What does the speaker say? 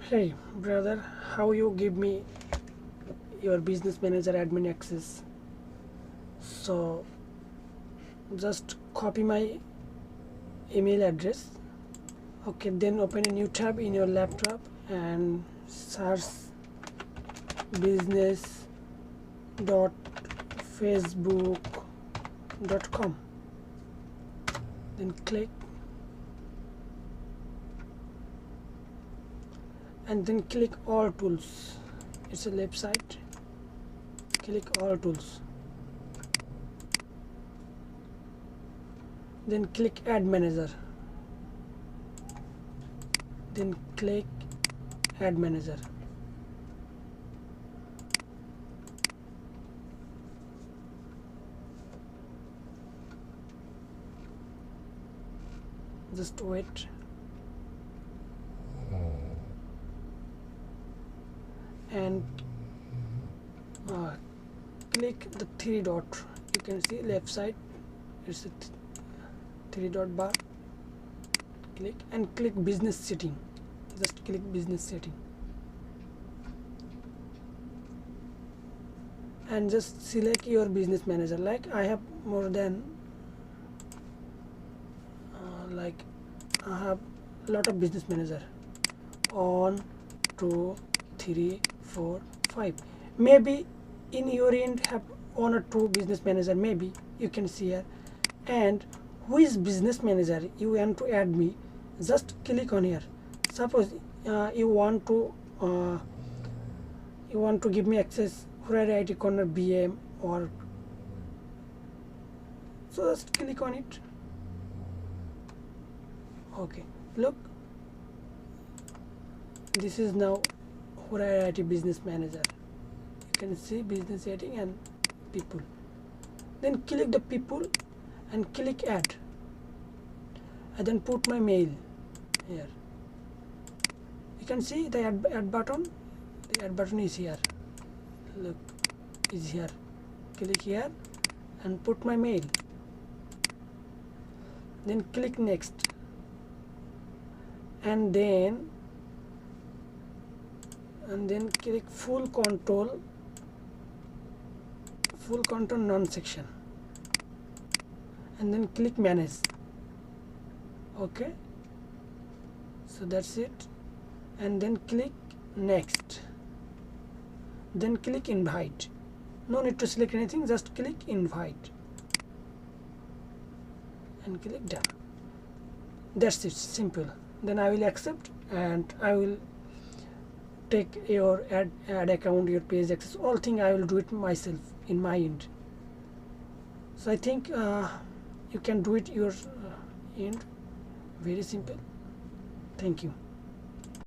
Hey brother, how you give me your business manager admin access? So just copy my email address. Okay, then open a new tab in your laptop and search business.facebook.com. Then click and then click all tools. It's a left side. Click all tools. Then click add manager. Then click add manager. Just wait. And click the three dot. You can see left side, it's a three dot bar. Click and click business setting. Just click business setting and just select your business manager. Like I have more than like I have a lot of business manager. 1, 2, 3, 4, 5. Maybe in your end have 1 or 2 business manager. Maybe you can see here. And who is business manager you want to add me? Just click on here. Suppose you want to give me access Hosain IT corner BM, or so just click on it. Okay, look, this is now Hosain IT business manager. You can see business setting and people. Then click the people and click add, and then put my mail here. You can see the add button. The add button is here. Look, is here. Click here and put my mail. Then click next, and then click full control none section, and then click manage. Okay, so that's it. And then click next, then click invite. No need to select anything, just click invite and click done. That's it, simple. Then I will accept and I will take your ad account, your page access, all thing I will do it myself in my end. So I think you can do it your end. Very simple. Thank you.